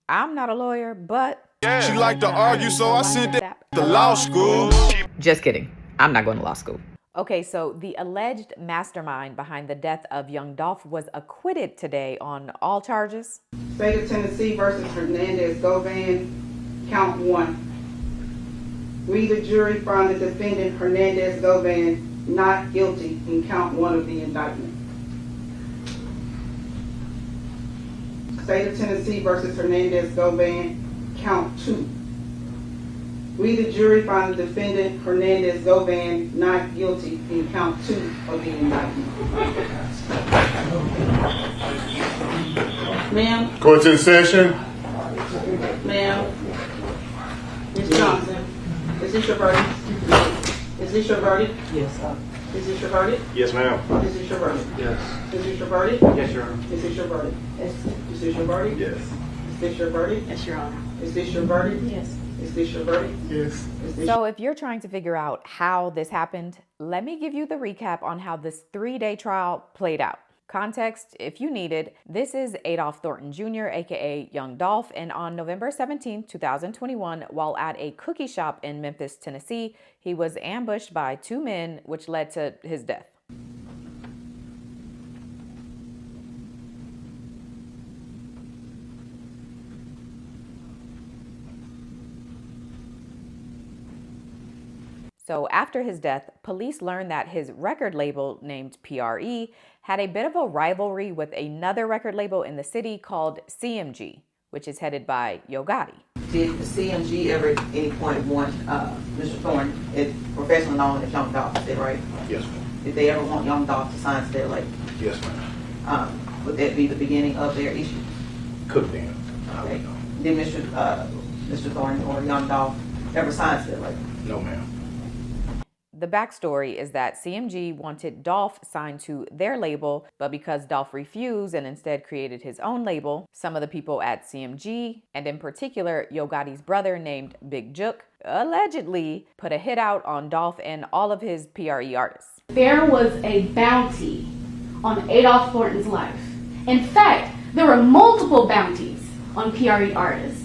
I'm not a lawyer, but She liked to argue, so I sent it to law school. just kidding. I'm not going to law school. Okay, so the alleged mastermind behind the death of young Dolph was acquitted today on all charges. State of Tennessee versus Hernandez Govan, count 1. We, the jury, find the defendant Hernandez Govan not guilty in count 1 of the indictment. State of Tennessee versus Hernandez Govan, count 2. We, the jury, find the defendant Hernandez Govan not guilty in count 2 of the indictment. Ma'am? Court's in session. Ma'am? Ms. Johnson, is this your verdict? Is this your verdict? Yes. Is this your verdict? Yes, ma'am. Is this your verdict? Yes. Is this your verdict? Yes, Your Honor. Is this your verdict? Yes. Is this your verdict? Yes. Is this your verdict? Yes, Your Honor. Is this your verdict? Yes. Is this your verdict? Yes. Is this So if you're trying to figure out how this happened, let me give you the recap on how this 3-day trial played out. Context, if you need it, this is Adolph Thornton Jr., aka Young Dolph, and on November 17, 2021, while at a cookie shop in Memphis, Tennessee, he was ambushed by 2 men, which led to his death. So after his death, police learned that his record label, named PRE, had a bit of a rivalry with another record label in the city called CMG, which is headed by Yo Gotti. Did the CMG ever at any point want Mr. Thorne, professionally known as Young Dolph, is that right? Yes, ma'am. Did they ever want Young Dolph to sign their label? Yes, ma'am. Would that be the beginning of their issue? Could have been. I Okay. don't know. Did Mr. Thorne or Young Dolph ever sign their label? No, ma'am. The backstory is that CMG wanted Dolph signed to their label, but because Dolph refused and instead created his own label, some of the people at CMG, and in particular Yo Gotti's brother named Big Jook, allegedly put a hit out on Dolph and all of his PRE artists. There was a bounty on Adolph Thornton's life. In fact, there were multiple bounties on PRE artists.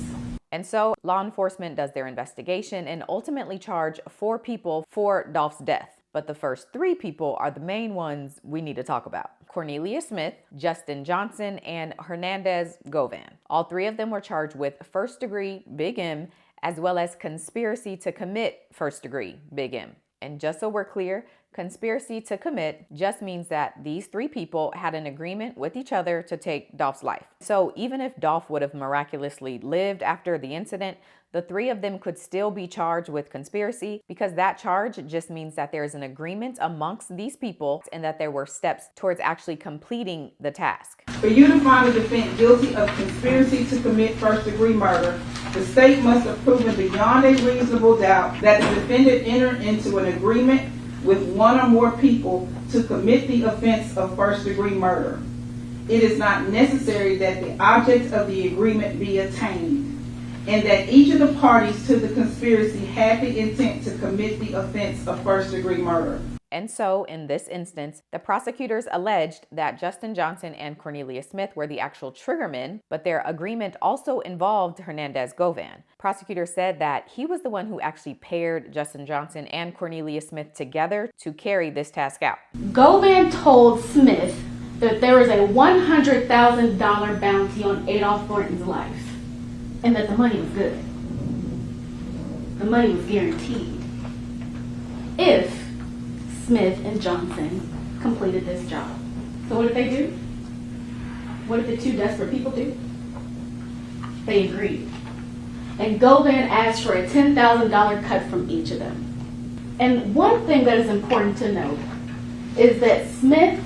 And so law enforcement does their investigation and ultimately charge 4 people for Dolph's death. But the first 3 people are the main ones we need to talk about: Cornelia Smith, Justin Johnson, and Hernandez Govan. All 3 of them were charged with first-degree Big M, as well as conspiracy to commit first-degree Big M. And just so we're clear, conspiracy to commit just means that these 3 people had an agreement with each other to take Dolph's life. So even if Dolph would have miraculously lived after the incident, the 3 of them could still be charged with conspiracy, because that charge just means that there is an agreement amongst these people and that there were steps towards actually completing the task. For you to find the defendant guilty of conspiracy to commit first-degree murder, the state must have proven beyond a reasonable doubt that the defendant entered into an agreement with one or more people to commit the offense of first-degree murder. It is not necessary that the object of the agreement be attained, and that each of the parties to the conspiracy had the intent to commit the offense of first-degree murder. And so, in this instance, the prosecutors alleged that Justin Johnson and Cornelia Smith were the actual triggermen, but their agreement also involved Hernandez Govan. Prosecutors said that he was the one who actually paired Justin Johnson and Cornelia Smith together to carry this task out. Govan told Smith that there was a $100,000 bounty on Adolph Thornton's life, and that the money was good. The money was guaranteed if Smith and Johnson completed this job. So what did they do? What did the 2 desperate people do? They agreed. And Govan asked for a $10,000 cut from each of them. And one thing that is important to note is that Smith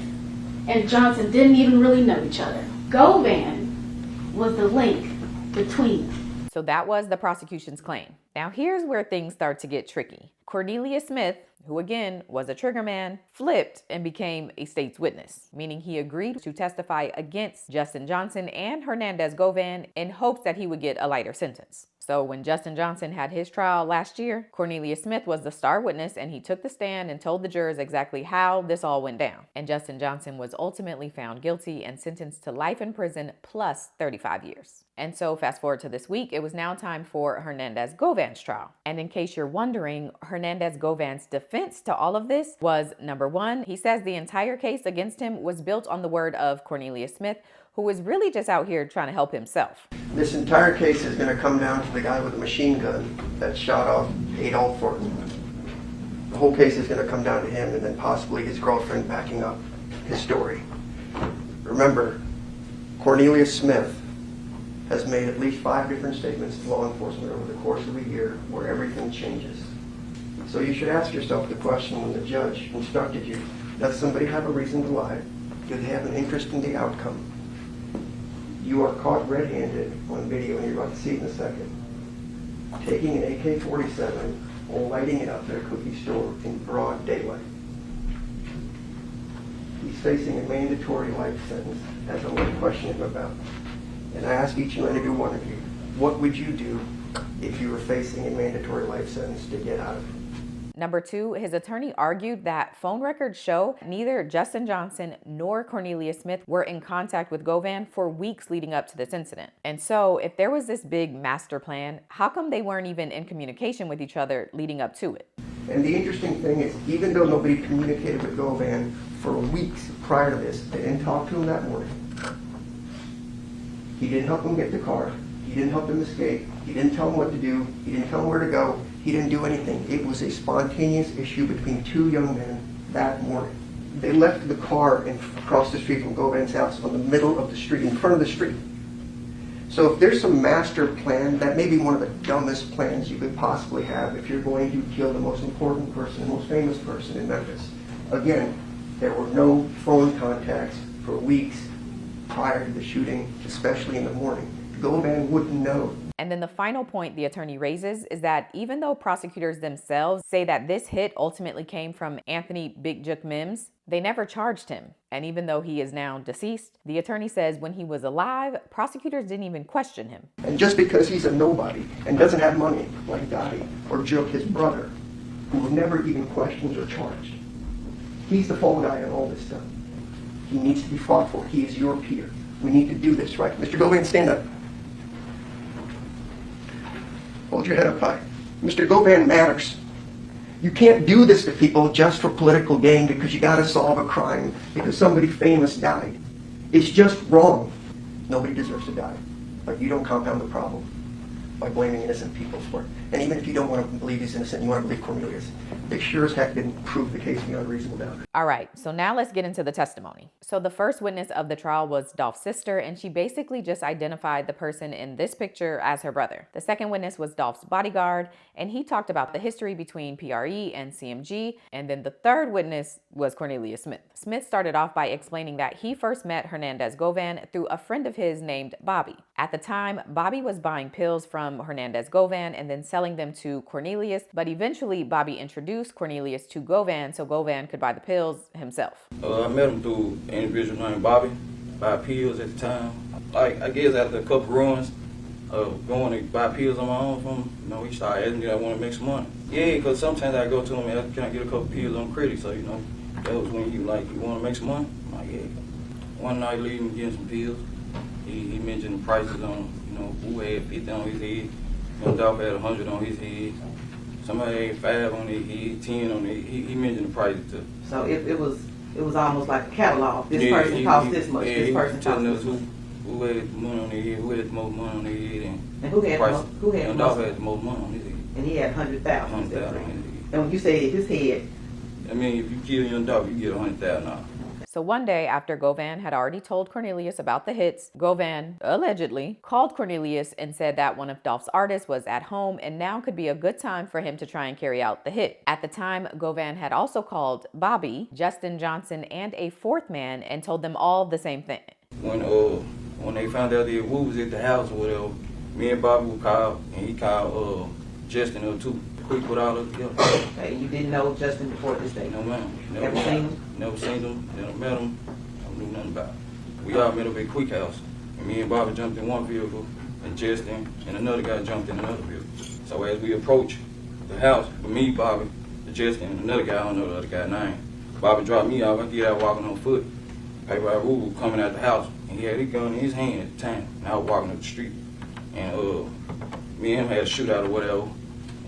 and Johnson didn't even really know each other. Govan was the link between them. So that was the prosecution's claim. Now here's where things start to get tricky. Cornelia Smith, who again was a triggerman, flipped and became a state's witness, meaning he agreed to testify against Justin Johnson and Hernandez Govan in hopes that he would get a lighter sentence. So when Justin Johnson had his trial last year, Cornelia Smith was the star witness, and he took the stand and told the jurors exactly how this all went down. And Justin Johnson was ultimately found guilty and sentenced to life in prison plus 35 years. And so fast forward to this week, it was now time for Hernandez Govan's trial. And in case you're wondering, Hernandez Govan's defense to all of this was, number one, he says the entire case against him was built on the word of Cornelius Smith, who was really just out here trying to help himself. This entire case is going to come down to the guy with the machine gun that shot off Adolph Thornton. The whole case is going to come down to him and then possibly his girlfriend backing up his story. Remember, Cornelius Smith has made at least 5 different statements to law enforcement over the course of a year where everything changes. So you should ask yourself the question when the judge instructed you, does somebody have a reason to lie? Do they have an interest in the outcome? You are caught red-handed on video, and you're about to see it in a second, taking an AK-47 and lighting it up at a cookie store in broad daylight. He's facing a mandatory life sentence, as I'm going to question him about. And I ask each and every one of you, what would you do if you were facing a mandatory life sentence to get out of it? Number two, his attorney argued that phone records show neither Justin Johnson nor Cornelius Smith were in contact with Govan for weeks leading up to this incident. And so if there was this big master plan, how come they weren't even in communication with each other leading up to it? And the interesting thing is, even though nobody communicated with Govan for weeks prior to this, they didn't talk to him that morning. He didn't help him get the car. He didn't help him escape. He didn't tell him what to do. He didn't tell him where to go. He didn't do anything. It was a spontaneous issue between 2 young men that morning. They left the car across the street from Govan's house on the middle of the street, in front of the street. So if there's some master plan, that may be one of the dumbest plans you could possibly have if you're going to kill the most important person, the most famous person in Memphis. Again, there were no phone contacts for weeks prior to the shooting, especially in the morning. Govan wouldn't know. And then the final point the attorney raises is that even though prosecutors themselves say that this hit ultimately came from Anthony Big Jook Mims, they never charged him. And even though he is now deceased, the attorney says when he was alive, prosecutors didn't even question him. And just because he's a nobody and doesn't have money like Dottie or Jook, his brother, who were never even questioned or charged, he's the fall guy in all this stuff. He needs to be fought for. He is your peer. We need to do this, right? Mr. Govan, stand up. Hold your head up high. Mr. Govan matters. You can't do this to people just for political gain because you got to solve a crime because somebody famous died. It's just wrong. Nobody deserves to die. But you don't compound the problem by blaming innocent people for it. And even if you don't want to believe he's innocent, you want to believe Cornelius, they sure as heck didn't prove the case beyond reasonable doubt. All right, so now let's get into the testimony. So the first witness of the trial was Dolph's sister, and she basically just identified the person in this picture as her brother. The second witness was Dolph's bodyguard, and he talked about the history between PRE and CMG. And then the third witness was Cornelius Smith. Smith started off by explaining that he first met Hernandez Govan through a friend of his named Bobby. At the time, Bobby was buying pills from Hernandez Govan and then selling them to Cornelius, but eventually Bobby introduced Cornelius to Govan so Govan could buy the pills himself. I met him through an individual named Bobby, buy pills at the time. Like, I guess after a couple runs of going to buy pills on my own from him, you know, he started asking me, I want to make some money. Yeah, because sometimes I go to him and can I get a couple pills on credit, so, you know, that was when you want to make some money? I'm like, yeah. One night leaving getting some pills, he mentioned the prices on, you know, who had 50 on his head. You know, Dolph had 100 on his head. Somebody had 5 on their head, 10 on their head. He mentioned the prices too. So it was almost like a catalog. This person cost this much. This person cost this much. Who had money on their head, who had the most money on their head, and who had the most? Dolph had the most money on his head. And he had 100,000 on his head. And when you say his head, I mean, if you kill Young Dolph, you get $100,000. So one day after Govan had already told Cornelius about the hits, Govan allegedly called Cornelius and said that one of Dolph's artists was at home and now could be a good time for him to try and carry out the hit. At the time, Govan had also called Bobby, Justin Johnson, and a fourth man and told them all the same thing. When they found out that Wu was at the house or whatever, me and Bobby would call, and he called Justin up too. Quick with all of them together. Okay, you didn't know Justin before this day? No, ma'am. Never seen him? Never seen him, never met him. I don't know nothing about it. We all met up at Quick House. And me and Bobby jumped in one vehicle, and Justin and another guy jumped in another vehicle. So as we approached the house, with me, Bobby, Justin, and another guy, I don't know the other guy's name. Bobby dropped me off, I get out walking on foot. Paper Rule coming out the house, and he had his gun in his hand at the time, and I was walking up the street. and me and him had a shootout or whatever,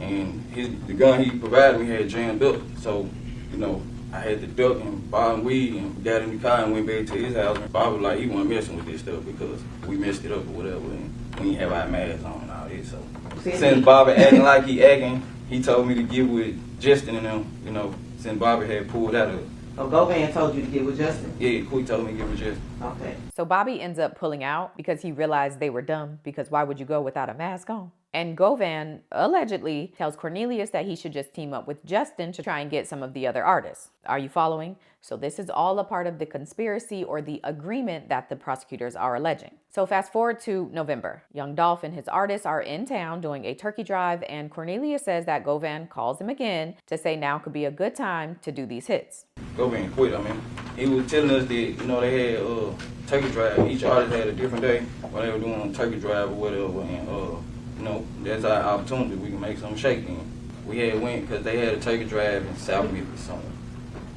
and the gun he provided me had jammed up, so, you know, I had to duck and buy him weed and got in the car and went back to his house. And Bob was like, he wasn't messing with this stuff because we messed it up or whatever, and we didn't have our masks on and all this, so. Since Bobby acting like he told me to get with Justin and them, you know, since Bobby had pulled out of it. So Govan told you to get with Justin? Yeah, Quee told me to get with Justin. Okay. So Bobby ends up pulling out because he realized they were dumb, because why would you go without a mask on? And Govan allegedly tells Cornelius that he should just team up with Justin to try and get some of the other artists. Are you following? So this is all a part of the conspiracy or the agreement that the prosecutors are alleging. So fast forward to November. Young Dolph and his artists are in town doing a turkey drive, and Cornelius says that Govan calls him again to say now could be a good time to do these hits. Govan quit. I mean, he was telling us that, you know, they had turkey drive. Each artist had a different day when they were doing turkey drive or whatever, and you know, that's our opportunity. We can make something shake in. We had went because they had a turkey drive in South Memphis somewhere.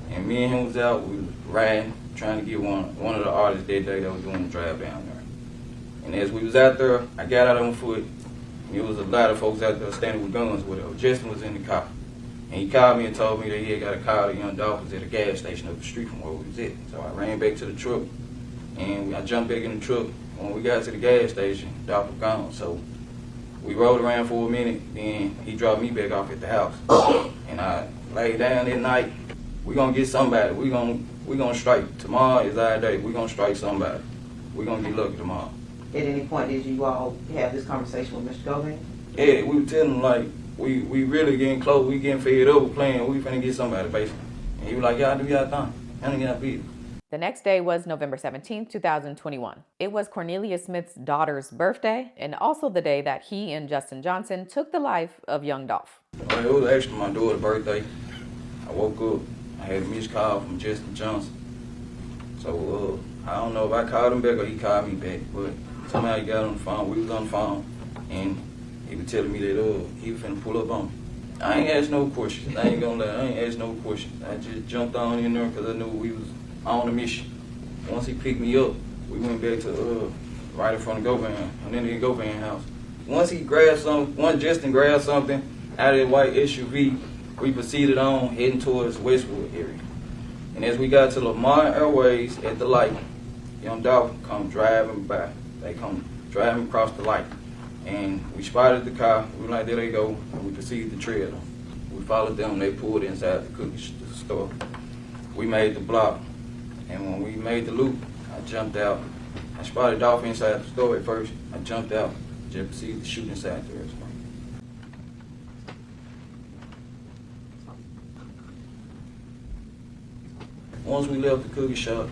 And me and him was out, we was riding, trying to get one of the artists that day that was doing the drive down there. And as we was out there, I got out on foot, and there was a lot of folks out there standing with guns with her. Justin was in the car. And he called me and told me that he had got a call that Young Dolph was at a gas station up the street from where we was at. So I ran back to the truck, and I jumped back in the truck. When we got to the gas station, Dolph was gone. So we rode around for a minute, then he dropped me back off at the house. And I laid down that night. We're gonna get somebody. We're gonna strike. Tomorrow is our day. We're gonna strike somebody. We're gonna get lucky tomorrow. At any point did you all have this conversation with Mr. Govan? Yeah, we were telling him like we really getting close. We getting fed up with playing. We finna get somebody basically. And he was like, y'all do y'all thing. Y'all get our people. The next day was November 17th, 2021. It was Cornelius Smith's daughter's birthday, and also the day that he and Justin Johnson took the life of young Dolph. It was actually my daughter's birthday. I woke up, I had a missed call from Justin Johnson. So I don't know if I called him back or he called me back, but somehow he got on the phone. We was on the phone, and he was telling me that he was finna pull up on me. I ain't asked no questions. I ain't gonna lie, I ain't asked no questions. I just jumped on in there because I knew we was on a mission. Once he picked me up, we went back to right in front of Govan, and then the Govan house. Once Justin grabbed something out of that white SUV, we proceeded on heading towards Westwood area. And as we got to Lamar Airways at the light, young Dolph come driving by. They come driving across the light. And we spotted the car. We were like, there they go. And we proceeded to trail them. We followed them. They pulled inside the cookie store. We made the block. And when we made the loop, I jumped out. I spotted Dolph inside the store at first. I jumped out. Just proceeded to shoot inside the restaurant. Once we left the cookie shop,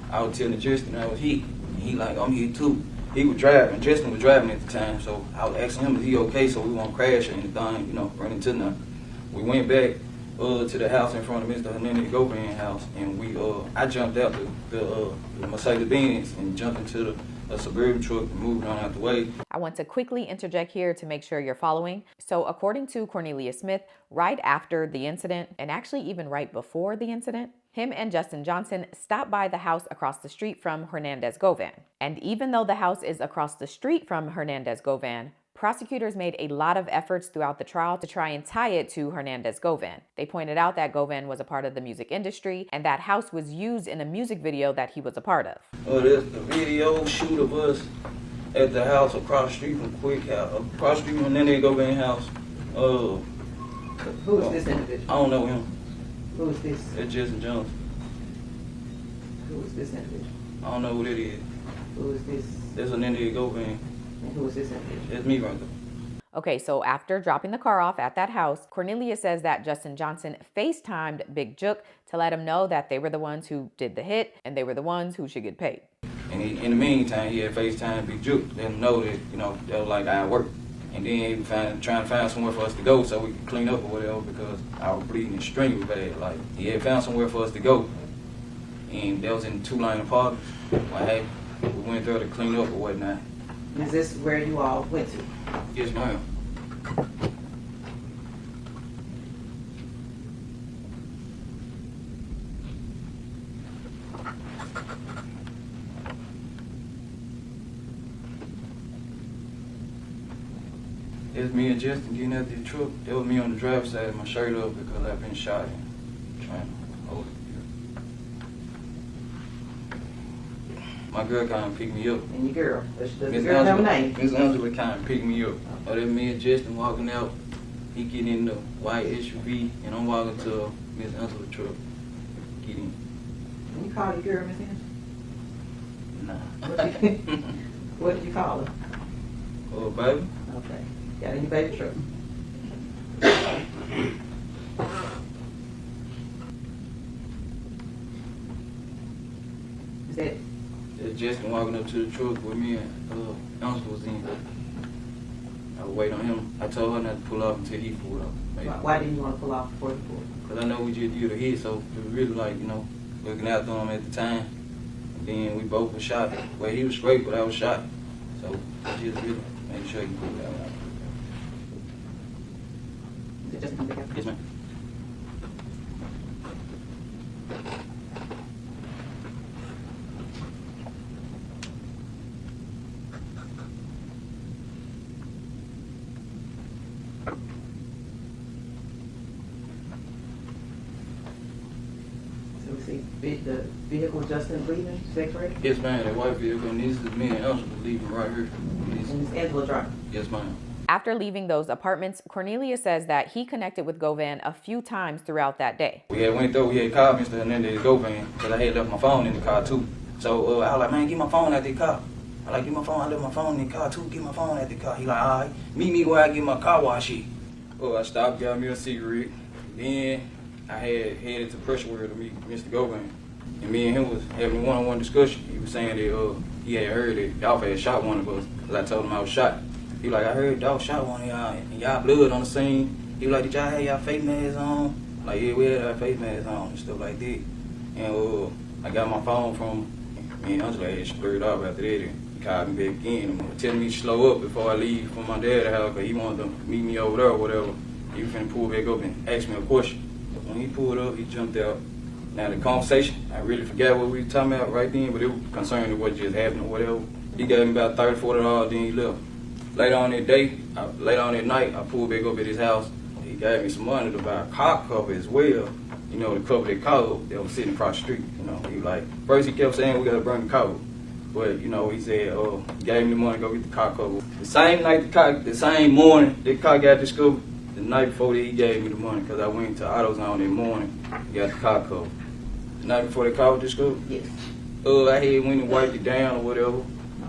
I was telling Justin I was hit. And he like, I'm hit too. He was driving. Justin was driving at the time, so I was asking him, is he okay, so we won't crash or anything, you know, run into nothing. We went back to the house in front of Mr. Hernandez Govan house, and I jumped out the Mercedes-Benz and jumped into a Suburban truck and moved on out the way. I want to quickly interject here to make sure you're following. So according to Cornelius Smith, right after the incident, and actually even right before the incident, him and Justin Johnson stopped by the house across the street from Hernandez Govan. And even though the house is across the street from Hernandez Govan, prosecutors made a lot of efforts throughout the trial to try and tie it to Hernandez Govan. They pointed out that Govan was a part of the music industry, and that house was used in a music video that he was a part of. There's the video shoot of us at the house across the street from Quick House, across the street from Hernandez Govan house. Who is this individual? I don't know him. Who is this? It's Justin Johnson. Who is this individual? I don't know who that is. Who is this? That's Hernandez Govan. And who is this individual? That's me right there. Okay, so after dropping the car off at that house, Cornelius says that Justin Johnson FaceTimed Big Jook to let him know that they were the ones who did the hit and they were the ones who should get paid. And in the meantime, he had FaceTime Big Jook, let him know that, you know, that was like our work. And then he was trying to find somewhere for us to go so we could clean up or whatever, because I was bleeding extremely bad. Like, he had found somewhere for us to go. And that was in the two-line apartment. Well, hey, we went there to clean up or whatnot. Is this where you all went to? Yes, ma'am. It's me and Justin getting out the truck. That was me on the driver's side, my shirt up because I've been shot and trying to hold it. My girl kind of picked me up. And your girl, does the Miss girl have a Angela, name? Miss Angela kind of picked me up. Oh, that me and Justin walking out. He getting in the white SUV, and I'm walking to Miss Angela's truck. Get in. When you call your girl, Miss Angela? Nah. What did you call her? Oh, baby. Okay. Got in your baby truck. Is that Justin walking up to the truck with me and Angela was in. I was waiting on him. I told her not to pull off until he pulled off. why didn't you want to pull off before you pulled? Because I know we just did a hit, so it was really like, looking after him at the time. And then we both were shot. Well, he was straight, but I was shot. So I just really made sure he pulled that out. Is it just something else? Yes, ma'am. So we see the vehicle Justin leaving, sex ray? Yes, ma'am. That white vehicle, and this is me and Angela leaving right here. And it's Angela driving. Yes, ma'am. After leaving those apartments, Cornelius says that he connected with Govan a few times throughout that day. We had called Mr. Hernandez Govan because I had left my phone in the car too. So I was like, man, get my phone out the car. I like, get my phone. I left my phone in the car too. Get my phone out the car. He like, all right, meet me where I get my car wash it. I stopped, got me a cigarette. Then I had headed to pressure where to meet Mr. Govan. And me and him was having a one-on-one discussion. He was saying that he had heard that Dolph had shot one of us because I told him I was shot. He was like, I heard Dolph shot one of y'all and y'all blood on the scene. He was like, did y'all have y'all face masks on? Like, yeah, we had our face masks on and stuff like that. And I got my phone from me and Angela had squared up after that. And he called me back again, telling me to slow up before I leave from my dad's house because he wanted to meet me over there or whatever. He was finna pull back up and ask me a question. When he pulled up, he jumped out. Now the conversation, I really forgot what we were talking about right then, but it was concerned with what just happened or whatever. He gave me about $30, $40, then he left. Later on that night, I pulled back up at his house. He gave me some money to buy a car cover as well. To cover that car that was sitting across the street. He was like, first he kept saying we gotta bring the car up. But, he said, he gave me the money to go get the car cover. The same night, the same morning, the car got discovered. The night before that, he gave me the money because I went to AutoZone that morning and got the car cover. The night before the car was discovered? Yes. I had went and wiped it down or whatever.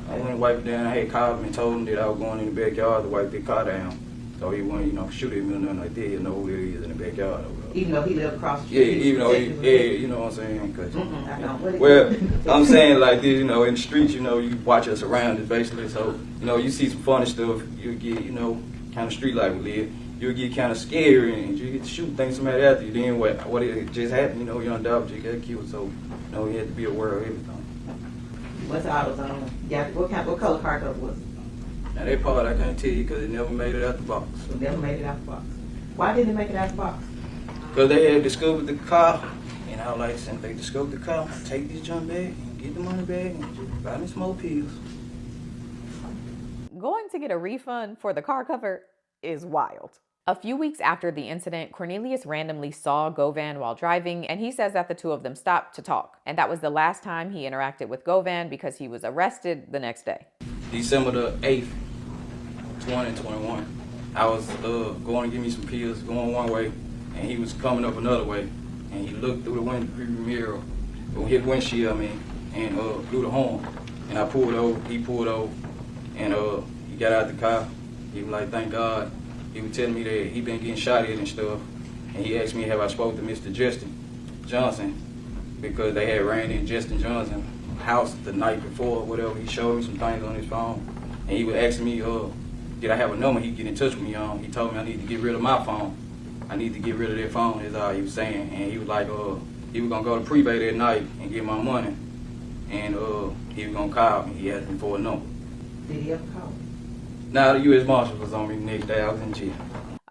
I went and wiped it down. I had called him and told him that I was going in the backyard to wipe the car down. So he wouldn't, shoot at me or nothing like that. He'll know who it is in the backyard or whatever. Even though he lived across the Yeah, street? even though you know what I'm saying? Cause, I know. well, I'm saying like this, in the streets, you watch us around it basically. So, you see some funny stuff, you get, kind of street life we live. You'll get kind of scared and you get to shoot, think somebody after you. Then what it just happened, young Dolph just got killed. So, you had to be aware of everything. What's the AutoZone? Yeah, what color car cover was it? Now that part I can't tell you because it never made it out the box. It never made it out the box. Why didn't it make it out the box? Because they had discovered the car, and I was like, since they discovered the car, take this junk back and get the money back and just buy me some more pills. Going to get a refund for the car cover is wild. A few weeks after the incident, Cornelius randomly saw Govan while driving, and he says that the two of them stopped to talk. And that was the last time he interacted with Govan because he was arrested the next day. December the 8th, 2021, I was going to get me some pills, going one way, and he was coming up another way. And he looked through the mirror, his windshield, and blew the horn. And I pulled over, he pulled over, and he got out the car. He was like, thank God. He was telling me that he been getting shot at and stuff. And he asked me have I spoke to Mr. Justin Johnson because they had ran in Justin Johnson's house the night before or whatever. He showed me some things on his phone. And he was asking me, did I have a number he'd get in touch with me on? He told me I need to get rid of my phone. I need to get rid of that phone is all he was saying. And he was like, he was going to go to prepay that night and get my money. And he was going to call me. He asked me for a number. Did he ever call? Now the U.S. Marshal was on me the next day. I was in jail.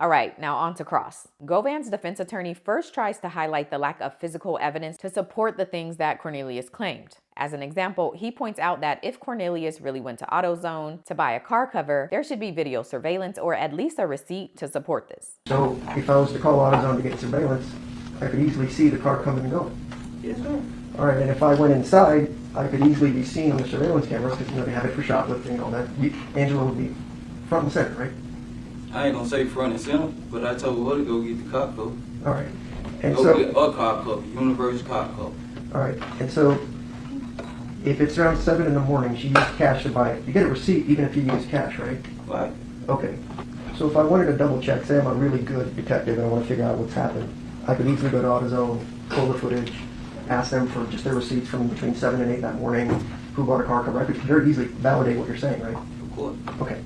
All right, now on to cross. Govan's defense attorney first tries to highlight the lack of physical evidence to support the things that Cornelius claimed. As an example, he points out that if Cornelius really went to AutoZone to buy a car cover, there should be video surveillance or at least a receipt to support this. So if I was to call AutoZone to get surveillance, I could easily see the car coming and going. Yes, sir. All right, and if I went inside, I could easily be seen on the surveillance cameras because, they have it for shoplifting and all that. Angela would be front and center, right? I ain't gonna say front and center, but I told her to go get the cop cover. All right. And Go so, get a cop cover, universal cop cover. all right, and so if it's around 7 in the morning, she used cash to buy it. You get a receipt even if you use cash, right? Right. Okay. So if I wanted to double check, say I'm a really good detective and I want to figure out what's happened, I could easily go to AutoZone, pull the footage, ask them for just their receipts from between 7 and 8 that morning, who bought a car cover. I could very easily validate what you're saying, right? Of course. Okay.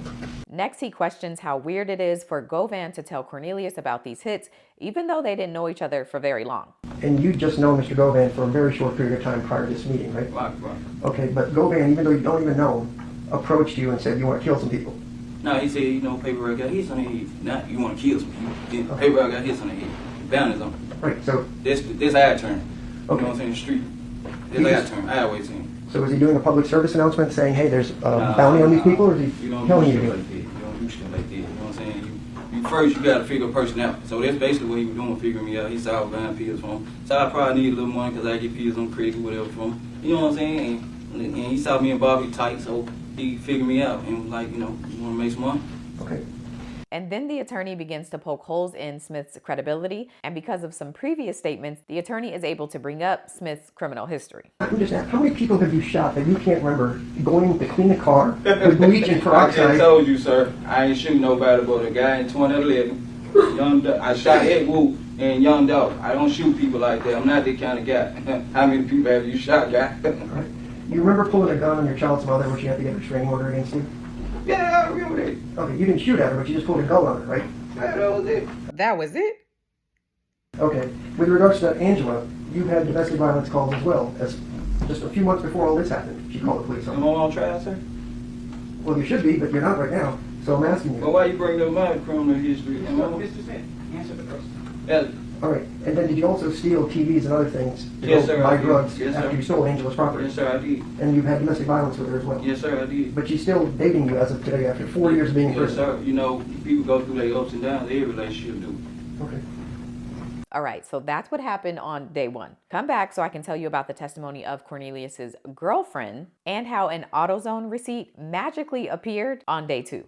Next, he questions how weird it is for Govan to tell Cornelius about these hits, even though they didn't know each other for very long. And you just know Mr. Govan for a very short period of time prior to this meeting, right? Right. Okay, but Govan, even though you don't even know him, approached you and said you want to kill some people. No, he said, paper I got hits on the head. Not you want to kill some people. Paper I got hits on the head. Boundaries on it. Right, so This our turn. You Okay. know what I'm saying? The street. He This our just- turn. I always seen. so is he doing a public service announcement saying, hey, there's a bounty on these people, or is he You don't telling do you to shit do like it? that. You don't do shit like that. You know what I'm saying? You first you gotta figure a person out. So that's basically what he was doing, figuring me out. He saw I was buying pills from him. So I probably need a little money because I get pills on credit or whatever from him. You know what I'm saying? And he saw me and Bobby tight, so he figured me out and was like, you want to make some money? Okay. And then the attorney begins to poke holes in Smith's credibility, and because of some previous statements, the attorney is able to bring up Smith's criminal history. I'm just asking, how many people have you shot that you can't remember going to clean a car with bleach and I just peroxide? told you, sir, I ain't shooting nobody but a guy in 2011. I shot Ed Wu and Young Dolph. I don't shoot people like that. I'm not that kind of guy. How many people have you shot, guy? All right. You remember pulling a gun on your child's mother when she had to get a restraining order against you? Yeah, I remember that. Okay, you didn't shoot at her, but you just pulled a gun on her, right? Yeah, that was it. That was it? Okay. With regards to Angela, you had domestic violence calls as well. As just a few months before all this happened, she called the police on Am you. I on trial, sir? Well, you should be, but you're not right now. So I'm asking Well, you. why you bring up my criminal history? Am I on- Mr. Smith, answer the question. Yeah, All right. And then did you also steal TVs and other things to Yes, go sir, I buy did. drugs Yes, after sir. you stole Angela's property? yes, sir, I did. And you've had domestic violence with her as well? Yes, sir, I did. But she's still dating you as of today after 4 years of being in Yes, prison? sir. People go through their ups and downs. Every relationship do. Okay. All right, so that's what happened on day one. Come back so I can tell you about the testimony of Cornelius's girlfriend and how an AutoZone receipt magically appeared on day two.